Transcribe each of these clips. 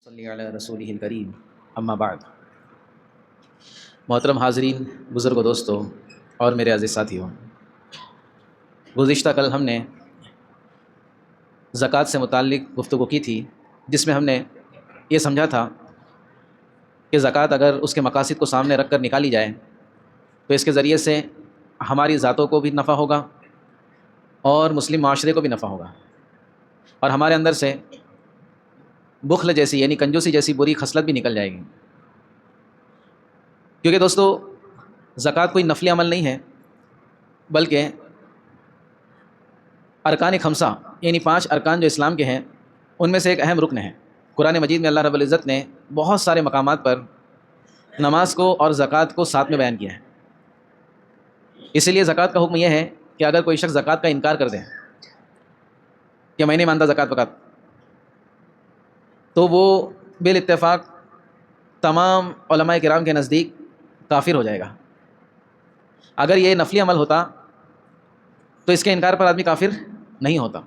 صلی علی رسولہ الکریم اما بعد۔ محترم حاضرین، بزرگ و دوستوں اور میرے عزیز ساتھیوں، گزشتہ کل ہم نے زکوٰۃ سے متعلق گفتگو کی تھی، جس میں ہم نے یہ سمجھا تھا کہ زکوٰۃ اگر اس کے مقاصد کو سامنے رکھ کر نکالی جائے تو اس کے ذریعے سے ہماری ذاتوں کو بھی نفع ہوگا اور مسلم معاشرے کو بھی نفع ہوگا، اور ہمارے اندر سے بخل جیسی یعنی کنجوسی جیسی بری خصلت بھی نکل جائے گی۔ کیونکہ دوستو، زکوٰۃ کوئی نفلی عمل نہیں ہے، بلکہ ارکان خمسہ یعنی 5 ارکان جو اسلام کے ہیں ان میں سے ایک اہم رکن ہے۔ قرآن مجید میں اللہ رب العزت نے بہت سارے مقامات پر نماز کو اور زکوٰۃ کو ساتھ میں بیان کیا ہے۔ اسی لیے زکوٰۃ کا حکم یہ ہے کہ اگر کوئی شخص زکوٰۃ کا انکار کر دے کہ میں نہیں مانتا زکوٰۃ وکات، تو وہ بالاتفاق تمام علماء کرام کے نزدیک کافر ہو جائے گا۔ اگر یہ نفلی عمل ہوتا تو اس کے انکار پر آدمی کافر نہیں ہوتا۔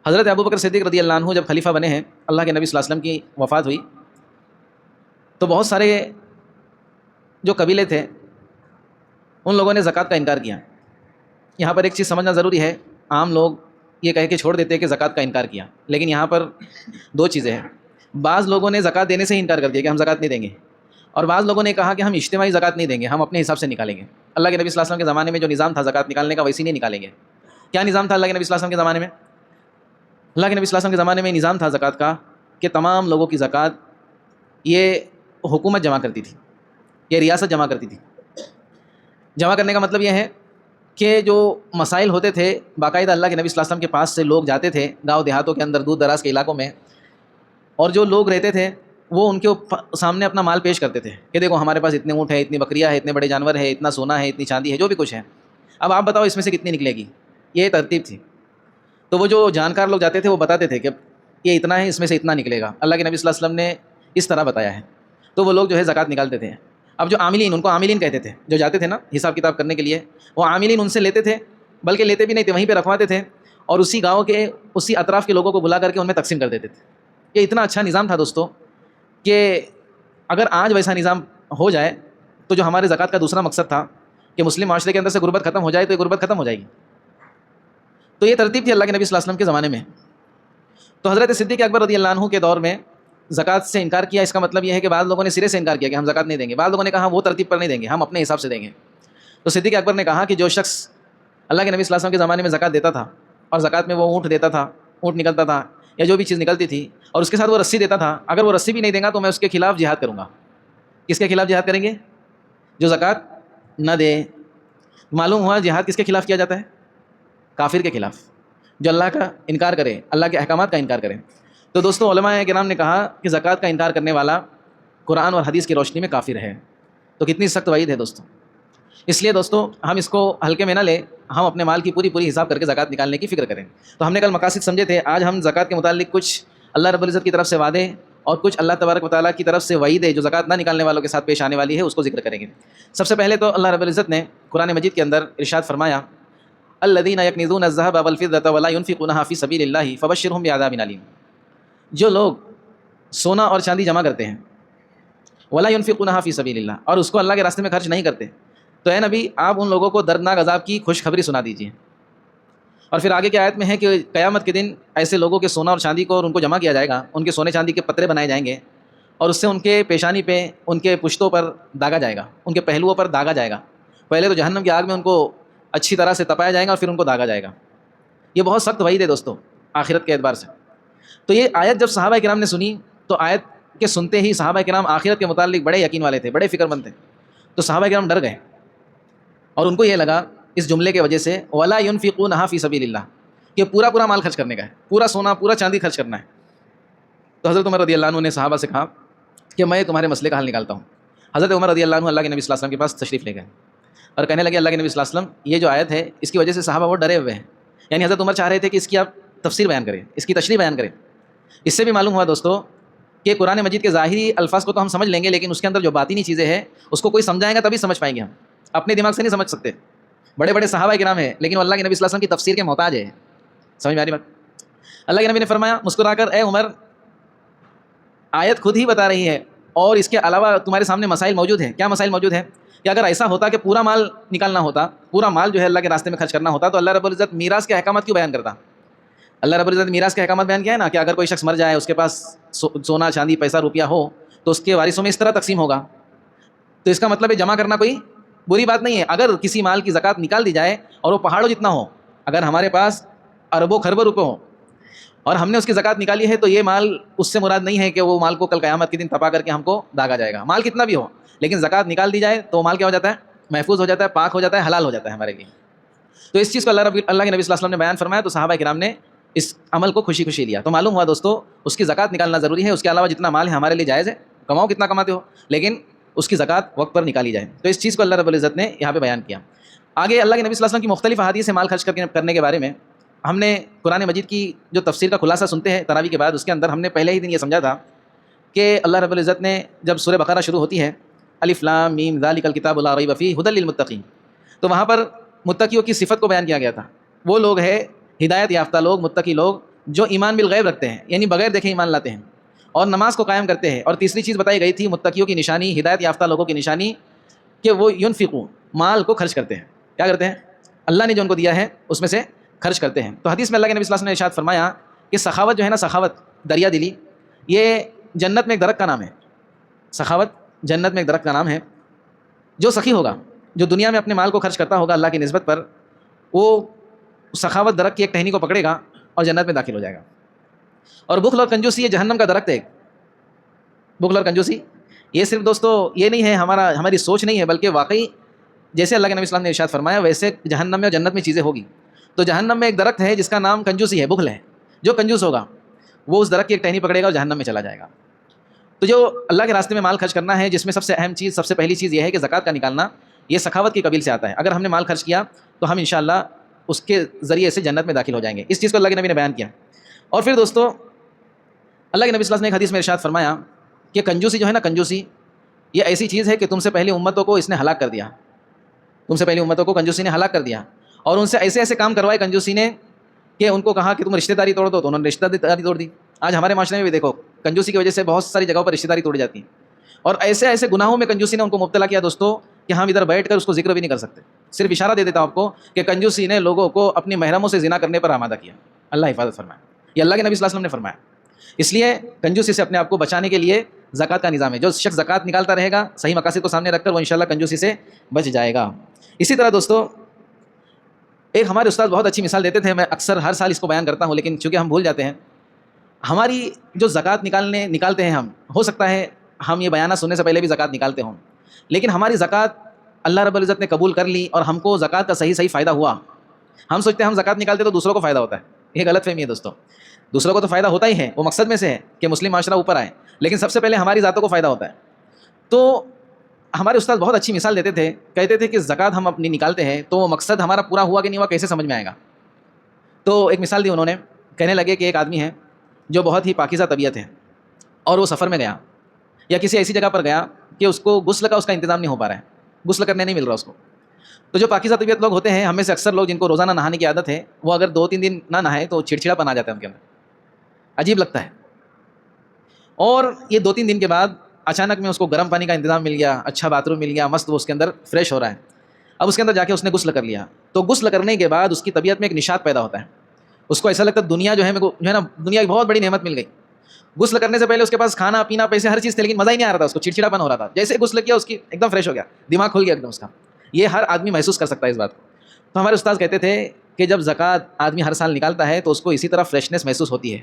حضرت ابوبکر صدیق رضی اللہ عنہ جب خلیفہ بنے ہیں، اللہ کے نبی صلی اللہ علیہ وسلم کی وفات ہوئی، تو بہت سارے جو قبیلے تھے ان لوگوں نے زکوٰۃ کا انکار کیا۔ یہاں پر ایک چیز سمجھنا ضروری ہے، عام لوگ یہ کہہ کے چھوڑ دیتے کہ زکوٰۃ کا انکار کیا، لیکن یہاں پر 2 چیزیں ہیں۔ بعض لوگوں نے زکوٰۃ دینے سے ہی انکار کر دیا کہ ہم زکوٰۃ نہیں دیں گے، اور بعض لوگوں نے کہا کہ ہم اجتماعی زکوٰۃ نہیں دیں گے، ہم اپنے حساب سے نکالیں گے۔ اللہ کے نبی صلی اللہ علیہ وسلم کے زمانے میں جو نظام تھا زکوٰۃ نکالنے کا، ویسے نہیں نکالیں گے۔ کیا نظام تھا اللہ کے نبی صلی اللہ علیہ وسلم کے زمانے میں؟ اللہ کے نبی صلی اللہ علیہ وسلم کے زمانے میں نظام تھا زکوٰۃ کا کہ تمام لوگوں کی زکوٰۃ یہ حکومت جمع کرتی تھی، یہ ریاست جمع کرتی تھی۔ جمع کرنے کا مطلب یہ ہے کہ جو مسائل ہوتے تھے، باقاعدہ اللہ کے نبی صلی اللہ علیہ وسلم کے پاس سے لوگ جاتے تھے گاؤں دیہاتوں کے اندر، دور دراز کے علاقوں میں، اور جو لوگ رہتے تھے وہ ان کے سامنے اپنا مال پیش کرتے تھے کہ دیکھو ہمارے پاس اتنے اونٹ ہیں، اتنی بکریاں ہیں، اتنے بڑے جانور ہیں، اتنا سونا ہے، اتنی چاندی ہے، جو بھی کچھ ہے، اب آپ بتاؤ اس میں سے کتنی نکلے گی۔ یہ ترتیب تھی۔ تو وہ جو جانکار لوگ جاتے تھے وہ بتاتے تھے کہ یہ اتنا ہے، اس میں سے اتنا نکلے گا، اللہ کے نبی صلی اللہ علیہ وسلم نے اس طرح بتایا ہے۔ تو وہ لوگ جو ہے زکوٰۃ نکالتے تھے۔ اب جو عاملین، ان کو عاملین کہتے تھے، جو جاتے تھے نا حساب کتاب کرنے کے لیے، وہ عاملین ان سے لیتے تھے، بلکہ لیتے بھی نہیں تھے، وہیں پہ رکھواتے تھے، اور اسی گاؤں کے اسی اطراف کے لوگوں کو بلا کر کے ان میں تقسیم کر دیتے تھے۔ یہ اتنا اچھا نظام تھا دوستو کہ اگر آج ویسا نظام ہو جائے تو جو ہمارے زکوٰۃ کا دوسرا مقصد تھا کہ مسلم معاشرے کے اندر سے غربت ختم ہو جائے، تو یہ غربت ختم ہو جائے گی۔ تو یہ ترتیب تھی اللہ کے نبی صلی اللہ علیہ وسلم کے زمانے میں۔ تو حضرت صدیق اکبر رضی اللہ عنہ کے دور میں زکوٰۃ سے انکار کیا، اس کا مطلب یہ ہے کہ بعض لوگوں نے سرے سے انکار کیا کہ ہم زکوٰۃ نہیں دیں گے، بعض لوگوں نے کہا وہ ترتیب پر نہیں دیں گے، ہم اپنے حساب سے دیں گے۔ تو صدیق اکبر نے کہا کہ جو شخص اللہ کے نبی صلی اللہ علیہ وسلم کے زمانے میں زکوٰۃ دیتا تھا، اور زکوٰۃ میں وہ اونٹ دیتا تھا، اونٹ نکلتا تھا یا جو بھی چیز نکلتی تھی، اور اس کے ساتھ وہ رسی دیتا تھا، اگر وہ رسی بھی نہیں دے گا تو میں اس کے خلاف جہاد کروں گا۔ کس کے خلاف جہاد کریں گے؟ جو زکوٰۃ نہ دے۔ معلوم ہوا جہاد کس کے خلاف کیا جاتا ہے؟ کافر کے خلاف، جو اللہ کا انکار کرے، اللہ کے احکامات کا انکار کرے۔ تو دوستوں، علماء کرام نے کہا کہ زکوٰۃ کا انکار کرنے والا قرآن اور حدیث کی روشنی میں کافر ہے۔ تو کتنی سخت وعید ہے دوستوں۔ اس لیے دوستوں ہم اس کو ہلکے میں نہ لیں، ہم اپنے مال کی پوری حساب کر کے زکوٰۃ نکالنے کی فکر کریں۔ تو ہم نے کل مقاصد سمجھے تھے، آج ہم زکوٰۃ کے متعلق کچھ اللہ رب العزت کی طرف سے وعدے اور کچھ اللہ تبارک و تعالیٰ کی طرف سے وعیدیں جو زکوٰۃ نہ نکالنے والوں کے ساتھ پیش آنے والی ہے، اس کو ذکر کریں گے۔ سب سے پہلے تو اللہ رب العزت نے قرآن مجید کے اندر ارشاد فرمایا، الذین یکنزون الذھب والفضة ولا ينفقونها فی سبیل اللہ فبشرھم بعذاب علیم۔ جو لوگ سونا اور چاندی جمع کرتے ہیں، ولا ينفقونها فی سبیل اللہ، اور اس کو اللہ کے راستے میں خرچ نہیں کرتے، تو اے نبی آپ ان لوگوں کو دردناک عذاب کی خوشخبری سنا دیجیے۔ اور پھر آگے کی آیت میں ہے کہ قیامت کے دن ایسے لوگوں کے سونا اور چاندی کو اور ان کو جمع کیا جائے گا، ان کے سونے چاندی کے پترے بنائے جائیں گے، اور اس سے ان کے پیشانی پہ، ان کے پشتوں پر داغا جائے گا، ان کے پہلوؤں پر داغا جائے گا۔ پہلے تو جہنم کی آگ میں ان کو اچھی طرح سے تپایا جائے گا اور پھر ان کو داغا جائے گا۔ یہ بہت سخت وعید ہے دوستوں آخرت کے اعتبار سے۔ تو یہ آیت جب صحابہ کرام نے سنی تو آیت کے سنتے ہی صحابہ کرام آخرت کے متعلق بڑے یقین والے تھے، بڑے فکر مند تھے۔ تو صحابہ کرام ڈر گئے، اور ان کو یہ لگا اس جملے کی وجہ سے ولا ينفقونها فی سبیل اللہ، کہ پورا مال خرچ کرنے کا ہے، پورا سونا پورا چاندی خرچ کرنا ہے۔ تو حضرت عمر رضی اللہ عنہ نے صحابہ سے کہا کہ میں تمہارے مسئلے کا حل نکالتا ہوں۔ حضرت عمر رضی اللہ عنہ اللہ کے نبی صلی اللہ علیہ وسلم کے پاس تشریف لے گئے اور کہنے لگے، اللہ کے نبی صلی اللہ علیہ وسلم، یہ جو آیت ہے اس کی وجہ سے صحابہ بہت ڈرے ہوئے ہیں۔ یعنی حضرت عمر چاہ رہے تھے کہ اس کی آپ تفسیر بیان کریں، اس کی تشریح بیان کریں۔ اس سے بھی معلوم ہوا دوستو کہ قرآن مجید کے ظاہری الفاظ کو تو ہم سمجھ لیں گے، لیکن اس کے اندر جو باطنی چیزیں ہیں اس کو کوئی سمجھائے گا تبھی سمجھ پائیں گے، ہم اپنے دماغ سے نہیں سمجھ سکتے۔ بڑے صحابہ کرام ہیں، لیکن وہ اللہ کے نبی صلی اللہ علیہ وسلم کی تفسیر کے محتاج ہے۔ سمجھ میں آ رہی بات؟ اللہ کے نبی نے فرمایا مسکرا کر، اے عمر آیت خود ہی بتا رہی ہے، اور اس کے علاوہ تمہارے سامنے مسائل موجود ہیں. کیا مسائل موجود ہیں؟ کہ اگر ایسا ہوتا کہ پورا مال نکالنا ہوتا، پورا مال جو ہے اللہ کے راستے میں خرچ کرنا ہوتا، تو اللہ رب العزت میراث کے احکامات کیوں بیان کرتا؟ اللہ رب العزت میراث کے احکامات بیان کیا ہے نا، کہ اگر کوئی شخص مر جائے، اس کے پاس سونا چاندی پیسہ روپیہ ہو، تو اس کے وارثوں میں اس طرح تقسیم ہوگا. تو اس کا مطلب ہے جمع کرنا کوئی بری بات نہیں ہے. اگر کسی مال کی زکوٰۃ نکال دی جائے اور وہ پہاڑوں جتنا ہو، اگر ہمارے پاس اربوں خربوں روپے ہوں اور ہم نے اس کی زکوٰۃ نکالی ہے، تو یہ مال اس سے مراد نہیں ہے کہ وہ مال کو کل قیامت کے دن تپا کر کے ہم کو داغا جائے گا. مال کتنا بھی ہو، لیکن زکوٰۃ نکال دی جائے تو مال کیا ہو جاتا ہے؟ محفوظ ہو جاتا ہے، پاک ہو جاتا ہے، حلال ہو جاتا ہے ہمارے لیے. تو اس چیز کو اللہ کے نبی صلی اللہ علیہ وسلم نے بیان فرمایا، تو صحابہ کرام نے اس عمل کو خوشی خوشی لیا. تو معلوم ہوا دوستو، اس کی زکوٰۃ نکالنا ضروری ہے. اس کے علاوہ جتنا مال ہے ہمارے لیے جائز ہے، کماؤ کتنا کماتے ہو، لیکن اس کی زکوٰۃ وقت پر نکالی جائے. تو اس چیز کو اللہ رب العزت نے یہاں پہ بیان کیا. آگے اللہ کے نبی صلی اللہ علیہ وسلم کی مختلف احادیث سے مال خرچ کرنے کے بارے میں ہم نے قرآن مجید کی جو تفسیر کا خلاصہ سنتے ہیں تراویح کے بعد، اس کے اندر ہم نے پہلے ہی دن یہ سمجھا تھا کہ اللہ رب العزت نے جب سورہ بقرہ شروع ہوتی ہے، الف لام میم ذالک الکتاب لا ریب فیہ ھدی للمتقین، تو وہاں پر متقیوں کی صفت کو بیان کیا گیا تھا. وہ لوگ ہیں ہدایت یافتہ لوگ، متقی لوگ، جو ایمان بالغیب رکھتے ہیں، یعنی بغیر دیکھے ایمان لاتے ہیں، اور نماز کو قائم کرتے ہیں. اور تیسری چیز بتائی گئی تھی متقیوں کی نشانی، ہدایت یافتہ لوگوں کی نشانی، کہ وہ ینفقون، مال کو خرچ کرتے ہیں. کیا کرتے ہیں؟ اللہ نے جو ان کو دیا ہے اس میں سے خرچ کرتے ہیں. تو حدیث میں اللہ کے نبی صلی اللہ علیہ وسلم نے ارشاد فرمایا کہ سخاوت جو ہے نا، سخاوت، دریا دلی، یہ جنت میں ایک درخت کا نام ہے. سخاوت جنت میں ایک درخت کا نام ہے. جو سخی ہوگا، جو دنیا میں اپنے مال کو خرچ کرتا ہوگا اللہ کی نسبت پر، وہ سخاوت درخت کی ایک ٹہنی کو پکڑے گا اور جنت میں داخل ہو جائے گا. اور بخل اور کنجوسی یہ جہنم کا درخت ہے. بخل اور کنجوسی یہ صرف دوستو یہ نہیں ہے ہماری سوچ نہیں ہے، بلکہ واقعی جیسے اللہ کے نبی صلی اللہ علیہ وسلم نے ارشاد فرمایا ویسے جہنم میں اور جنت میں چیزیں ہوگی. تو جہنم میں ایک درخت ہے جس کا نام کنجوسی ہے، بخل ہے. جو کنجوس ہوگا وہ اس درخت کی ایک ٹہنی پکڑے گا اور جہنم میں چلا جائے گا. تو جو اللہ کے راستے میں مال خرچ کرنا ہے، جس میں سب سے اہم چیز، سب سے پہلی چیز یہ ہے کہ زکوٰۃ کا نکالنا، یہ سخاوت کی قبیل سے آتا ہے. اگر ہم نے مال خرچ کیا تو ہم انشاءاللہ اس کے ذریعے سے جنت میں داخل ہو جائیں گے. اس چیز کو اللہ کے نبی نے بیان کیا. اور پھر دوستو اللہ کے نبی صلی اللہ علیہ وسلم نے ایک حدیث میں ارشاد فرمایا کہ کنجوسی جو ہے نا، کنجوسی یہ ایسی چیز ہے کہ تم سے پہلی امتوں کو اس نے ہلاک کر دیا. تم سے پہلی امتوں کو کنجوسی نے ہلاک کر دیا، اور ان سے ایسے ایسے کام کروائے کنجوسی نے کہ ان کو کہا کہ تم رشتہ داری توڑ دو، تو انہوں نے رشتہ داری توڑ دی. آج ہمارے معاشرے میں بھی دیکھو، کنجوسی کی وجہ سے بہت ساری جگہوں پر رشتہ داری توڑی جاتی ہیں. اور ایسے ایسے گناہوں میں کنجوسی نے ان کو مبتلا کیا دوستو کہ ہم ادھر بیٹھ کر اس کو ذکر بھی نہیں کر سکتے. صرف اشارہ دے دیتا ہوں آپ کو کہ کنجوسی نے لوگوں کو اپنی محرموں سے زنا کرنے پر آمادہ کیا. اللہ حفاظت فرمائے. یہ اللہ کے نبی صلی اللہ علیہ وسلم نے فرمایا. اس لیے کنجوسی سے اپنے آپ کو بچانے کے لیے زکوٰۃ کا نظام ہے. جو شخص زکوٰۃ نکالتا رہے گا صحیح مقاصد کو سامنے رکھ کر، وہ انشاءاللہ کنجوسی سے بچ جائے گا. اسی طرح دوستو ایک ہمارے استاد بہت اچھی مثال دیتے تھے، میں اکثر ہر سال اس کو بیان کرتا ہوں، لیکن چونکہ ہم بھول جاتے ہیں. ہماری جو زکوٰۃ نکالتے ہیں ہم، ہو سکتا ہے ہم یہ بیانات سننے سے پہلے بھی زکوٰۃ نکالتے ہوں، لیکن ہماری زکوٰۃ اللہ رب العزت نے قبول کر لی اور ہم کو زکوٰۃ کا صحیح فائدہ ہوا. ہم سوچتے ہیں ہم زکوٰۃ نکالتے تو دوسروں کو فائدہ ہوتا ہے. یہ غلط فہمی ہے دوستو. دوسروں کو تو فائدہ ہوتا ہی ہے، وہ مقصد میں سے ہے کہ مسلم معاشرہ اوپر آئے، لیکن سب سے پہلے ہماری ذاتوں کو فائدہ ہوتا ہے. تو ہمارے استاد بہت اچھی مثال دیتے تھے، کہتے تھے کہ زکوٰۃ ہم اپنی نکالتے ہیں تو وہ مقصد ہمارا پورا ہوا کہ نہیں ہوا کیسے سمجھ میں آئے گا. تو ایک مثال دی انہوں نے، کہنے لگے کہ ایک آدمی ہے جو بہت ہی پاکیزہ طبیعت ہے، اور وہ سفر میں گیا یا کسی ایسی جگہ پر گیا کہ اس کو غسل کا انتظام نہیں ہو پا رہا ہے، غسل کرنے نہیں مل رہا اس کو. تو جو پاکیزہ طبیعت لوگ ہوتے ہیں، ہم میں سے اکثر لوگ جن کو روزانہ نہانے کی عادت ہے، وہ اگر 2-3 دن نہ نہائے تو چڑچڑا پن آ جاتا ہے ان کے اندر، عجیب لگتا ہے. اور یہ 2-3 دن کے بعد اچانک میں اس کو گرم پانی کا انتظام مل گیا، اچھا باتھ روم مل گیا، مست وہ اس کے اندر فریش ہو رہا ہے. اب اس کے اندر جا کے اس نے غسل کر لیا، تو غسل کرنے کے بعد اس کی طبیعت میں ایک نشاط پیدا ہوتا ہے. اس کو ایسا لگتا ہے دنیا جو ہے نا، دنیا کی بہت بڑی نعمت مل گئی. غسل کرنے سے پہلے اس کے پاس کھانا پینا پیسے ہر چیز تھے، لیکن مزہ ہی نہیں آ رہا تھا، اس کو چڑچڑاپن ہو رہا تھا. جیسے غسل کیا اس کی ایک دم فریش ہو گیا، دماغ کھل گیا ایک دم اس کا. یہ ہر آدمی محسوس کر سکتا ہے اس بات کو. تو ہمارے استاد کہتے تھے کہ جب زکوٰۃ آدمی ہر سال نکالتا ہے تو اس کو اسی طرح فریشنس محسوس ہوتی ہے.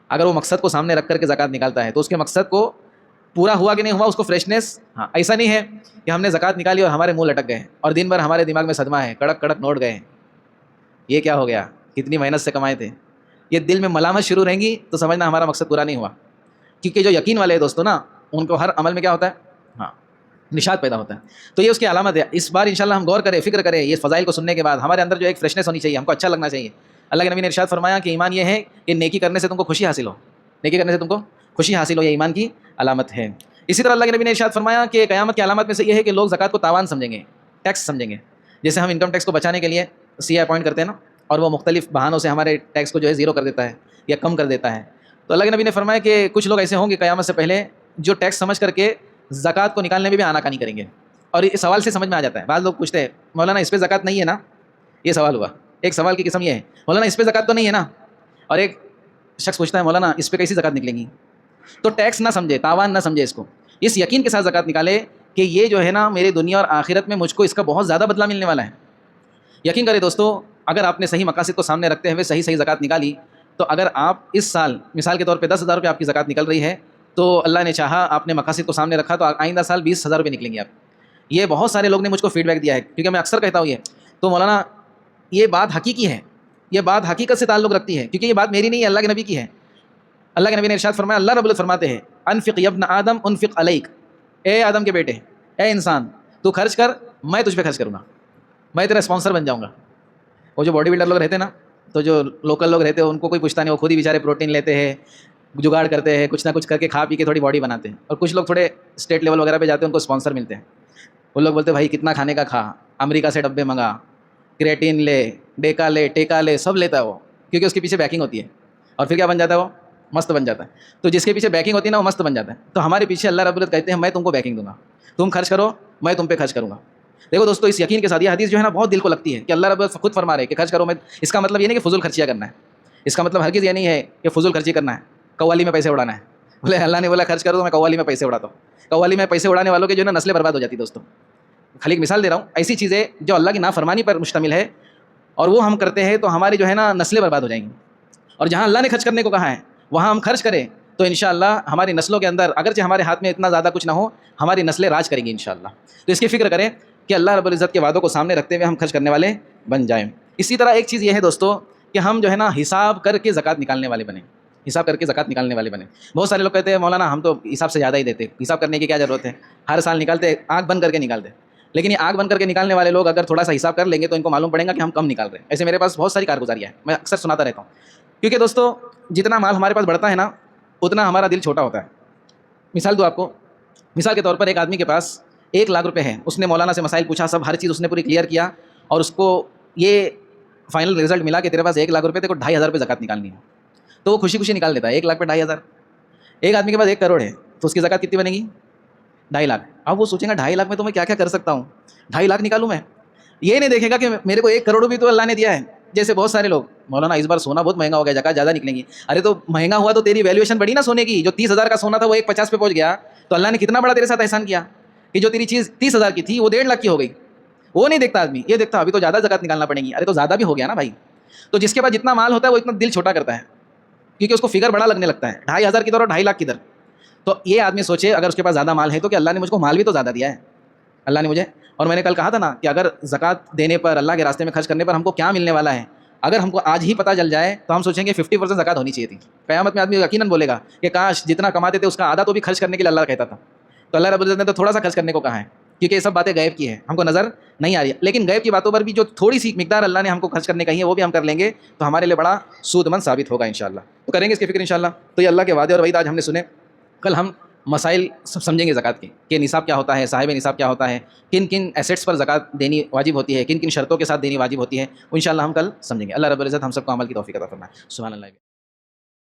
اگر وہ مقصد کو سامنے رکھ کر کے زکوٰۃ نکالتا ہے تو اس کے مقصد کو پورا ہوا کہ نہیں ہوا، اس کو فریشنس. ہاں، ایسا نہیں ہے کہ ہم نے زکوٰۃ نکالی اور ہمارے منہ لٹک گئے اور دن بھر ہمارے دماغ میں صدمہ ہے، کڑک کڑک نوٹ گئے، یہ کیا ہو گیا، کتنی محنت سے کمائے تھے. یہ دل میں ملامت شروع رہیں گی تو سمجھنا ہمارا مقصد پورا نہیں ہوا. کیونکہ جو یقین والے دوستوں نا، ان کو ہر عمل میں کیا ہوتا ہے، ہاں، نشاط پیدا ہوتا ہے. تو یہ اس کی علامت ہے. اس بار انشاءاللہ ہم غور کریں، فکر کریں یہ فضائل کو سننے کے بعد. ہمارے اندر جو ایک فریشنس ہونی چاہیے، ہم کو اچھا لگنا چاہیے. اللہ کے نبی نے ارشاد فرمایا کہ ایمان یہ ہے کہ نیکی کرنے سے تم کو خوشی حاصل ہو، نیکی کرنے سے تم کو خوشی حاصل ہو، یہ ایمان کی علامت ہے. اسی طرح اللہ کے نبی نے ارشاد فرمایا کہ قیامت کی علامت میں سے یہ ہے کہ لوگ زکوٰۃ کو تاوان سمجھیں گے، ٹیکس سمجھیں گے. جیسے ہم انکم ٹیکس کو بچانے کے لیے سی اپوائنٹ کرتے ہیں نا، اور وہ مختلف بہانوں سے ہمارے ٹیکس کو جو ہے زیرو کر دیتا ہے یا کم کر دیتا ہے. تو اللہ کے نبی نے فرمایا کہ کچھ لوگ ایسے ہوں گے قیامت سے پہلے جو ٹیکس سمجھ کر کے زکوٰۃ کو نکالنے میں بھی آناکانی کریں گے. اور اس سوال سے سمجھ میں آ جاتا ہے. بعض لوگ پوچھتے ہیں مولانا اس پہ زکوٰۃ نہیں ہے نا, یہ سوال ہوا. ایک سوال کی قسم یہ ہے مولانا اس پہ زکوٰۃ تو نہیں ہے نا, اور ایک شخص پوچھتا ہے مولانا اس پہ کیسی زکوٰۃ نکلیں گی. تو ٹیکس نہ سمجھے, تاوان نہ سمجھے, اس کو اس یقین کے ساتھ زکوٰۃ نکالے کہ یہ جو ہے نا میری دنیا اور آخرت میں مجھ کو اس کا بہت زیادہ بدلہ ملنے والا ہے. یقین کرے دوستو, اگر آپ نے صحیح مقاصد کو سامنے رکھتے ہوئے صحیح زکوٰۃ نکالی, تو اگر آپ اس سال مثال کے طور پہ 10,000 روپے آپ کی زکوٰۃ نکل رہی ہے, تو اللہ نے چاہا آپ نے مقاصد کو سامنے رکھا تو آئندہ سال 20,000 روپے نکلیں گے آپ. یہ بہت سارے لوگ نے مجھ کو فیڈ بیک دیا ہے, کیونکہ میں اکثر کہتا ہوں یہ. تو مولانا یہ بات حقیقی ہے, یہ بات حقیقت سے تعلق رکھتی ہے, کیونکہ یہ بات میری نہیں ہے, اللہ کے نبی کی ہے. اللہ کے نبی نے ارشاد فرمایا, اللہ رب العزت فرماتے ہیں انفق یا ابن آدم انفق علیک, اے آدم کے بیٹے, اے انسان تو خرچ کر, میں تجھ پہ خرچ کروں گا, میں تیرا اسپانسر بن جاؤں گا. وہ جو باڈی بلڈر لوگ رہتے ہیں نا, تو جو لوکل لوگ رہتے ہیں ان کو کوئی پوچھتا نہیں, وہ خود ہی بیچارے پروٹین لیتے ہیں, جگاڑ کرتے ہیں, کچھ نہ کچھ کر کے کھا پی کے تھوڑی باڈی بناتے ہیں. اور کچھ لوگ تھوڑے اسٹیٹ لیول وغیرہ پہ جاتے ہیں, ان کو اسپانسر ملتے ہیں. وہ لوگ بولتے ہیں بھائی کتنا کھانے کا کھا, امریکہ سے ڈبے منگا, کریٹین لے, ڈیکا لے, ٹیکا لے, سب لیتا ہے وہ, کیونکہ اس کے پیچھے بیکنگ ہوتی ہے. اور پھر کیا بن جاتا ہے وہ, مست بن جاتا ہے. تو جس کے پیچھے بیکنگ ہوتی ہے نا وہ مست بن جاتا ہے. تو ہمارے پیچھے اللہ رب العزت کہتے ہیں میں تم کو بیکنگ دوں گا, تم خرچ کرو, میں تم پہ خرچ کروں گا. دیکھو دوستو, اس یقین کے ساتھ یہ حدیث جو ہے نا بہت دل کو لگتی ہے کہ اللہ رب العزت خود فرما رہے ہیں کہ خرچ کرو. میں اس کا مطلب یہ نہیں کہ فضول خرچیاں کرنا ہے, اس کا مطلب ہرگز یہ نہیں ہے کہ فضول خرچی کرنا ہے, قوالی میں پیسے اڑانا ہے. بولے اللہ نے بولا خرچ کرو تو میں قوالی میں پیسے اڑاتا ہوں. قوالی میں پیسے اڑانے والوں کے جو ہے نا نسلیں برباد ہو جاتی دوستوں. خالی ایک مثال دے رہا ہوں, ایسی چیزیں جو اللہ کی نافرمانی پر مشتمل ہے اور وہ ہم کرتے ہیں تو ہماری جو ہے نا نسلیں برباد ہو جائیں گی. اور جہاں اللہ نے خرچ کرنے کو کہا ہے وہاں ہم خرچ کریں تو انشاءاللہ ہماری نسلوں کے اندر اگرچہ ہمارے ہاتھ میں اتنا زیادہ کچھ نہ ہو, ہماری نسلیں راج کریں گی انشاءاللہ. تو اس کی فکر کریں کہ اللہ رب العزت کے وعدوں کو سامنے رکھتے ہوئے ہم خرچ کرنے والے بن جائیں. اسی طرح ایک چیز یہ ہے دوستو کہ ہم جو ہے نا حساب کر کے زکوٰۃ نکالنے والے بنیں, حساب کر کے زکوٰۃ نکالنے والے بنیں. بہت سارے لوگ کہتے ہیں مولانا ہم تو حساب سے زیادہ ہی دیتے, حساب کرنے کی کیا ضرورت ہے, ہر سال نکالتے, آنکھ بند کر کے نکالتے. لیکن یہ آنکھ بند کر کے نکالنے والے لوگ اگر تھوڑا سا حساب کر لیں گے تو ان کو معلوم پڑے گا کہ ہم کم نکال رہے ہیں. ایسے میرے پاس بہت ساری کارگزاریاں ہیں, میں اکثر سناتا رہتا ہوں. کیونکہ دوستو جتنا مال ہمارے پاس بڑھتا ہے نا اتنا ہمارا دل چھوٹا ہوتا ہے. مثال دو آپ کو, مثال کے طور پر ایک آدمی کے پاس 1,00,000 روپے ہیں, اس نے مولانا سے مسائل پوچھا, سب ہر چیز اس نے پوری کلیئر کیا, اور اس کو یہ فائنل رزلٹ ملا کہ تیرے پاس 1,00,000 روپے تھے کو 2,500 روپے زکوٰۃ نکالنی ہے. تو وہ خوشی خوشی نکال دیتا ہے 1,00,000 پہ 2,500. ایک آدمی کے پاس 1 کروڑ ہے تو اس کی زکوٰۃ کتنی بنے گی, 2.5 لاکھ. اب وہ سوچیں گا 2.5 لاکھ میں تو میں کیا کیا کر سکتا ہوں, 2.5 لاکھ نکالوں میں. یہ نہیں دیکھے گا کہ میرے کو 1 کروڑ بھی تو اللہ نے دیا ہے. جیسے بہت سارے لوگ مولانا اس بار سونا بہت مہنگا ہو گیا, زکوٰۃ زیادہ نکلیں گی. ارے تو مہنگا ہوا تو تیری ویلیویشن بڑھی نا سونے کی, جو 30,000 کا سونا تھا وہ 1,50 پہ پہنچ گیا, تو اللہ نے کتنا بڑا تیرے ساتھ احسان کیا کہ جو تیری چیز 30,000 کی تھی وہ 1.5 لاکھ کی ہو گئی. وہ نہیں دیکھتا آدمی, یہ دیکھتا ابھی تو زیادہ زکوٰۃ نکالنا پڑے گی. ارے تو زیادہ بھی ہو گیا نا بھائی. تو جس کے پاس جتنا مال ہوتا ہے وہ اتنا دل چھوٹا کرتا ہے, کیونکہ اس کو فگر بڑا لگنے لگتا ہے, 2,500 کی طرف 2.5 لاکھ کی طرف. تو یہ آدمی سوچے اگر اس کے پاس زیادہ مال ہے تو کہ اللہ نے مجھ کو مال بھی تو زیادہ دیا ہے اللہ نے مجھے. اور میں نے کل کہا تھا نا کہ اگر زکوٰۃ دینے پر, اللہ کے راستے میں خرچ کرنے پر ہم کو کیا ملنے والا ہے, اگر ہم کو آج ہی پتہ چل جائے تو ہم سوچیں گے 50% زکوٰۃ ہونی چاہیے تھی. قیامت میں آدمی یقیناً بولے گا کہ کاش جتنا کماتے تھے اس کا آدھا تو بھی خرچ کرنے کے لیے اللہ کہتا تھا. تو اللہ رب العزت نے تو تھوڑا سا خرچ کرنے کو کہا ہے, کیونکہ یہ سب باتیں غیب کی ہیں, ہم کو نظر نہیں آ رہی ہے. لیکن غیب کی باتوں پر بھی جو تھوڑی سی مقدار اللہ نے ہم کو خرچ کرنے کہی ہے وہ بھی ہم کر لیں گے تو ہمارے لیے بڑا سود مند ثابت ہوگا انشاءاللہ. تو کریں گے اس کی فکر انشاءاللہ. تو یہ اللہ کے وعدے اور وعید آج ہم نے سنے. کل ہم مسائل سب سمجھیں گے زکوٰۃ کے, کہ نصاب کیا ہوتا ہے, صاحب نصاب کیا ہوتا ہے, کن کن ایسیٹس پر زکوٰۃ دینی واجب ہوتی ہے, کن کن شرطوں کے ساتھ دینی واجب ہوتی ہے. انشاءاللہ ہم کل سمجھیں گے. اللہ رب العزت ہم سب کو عمل کی توفیق عطا فرمائے. سبحان اللہ.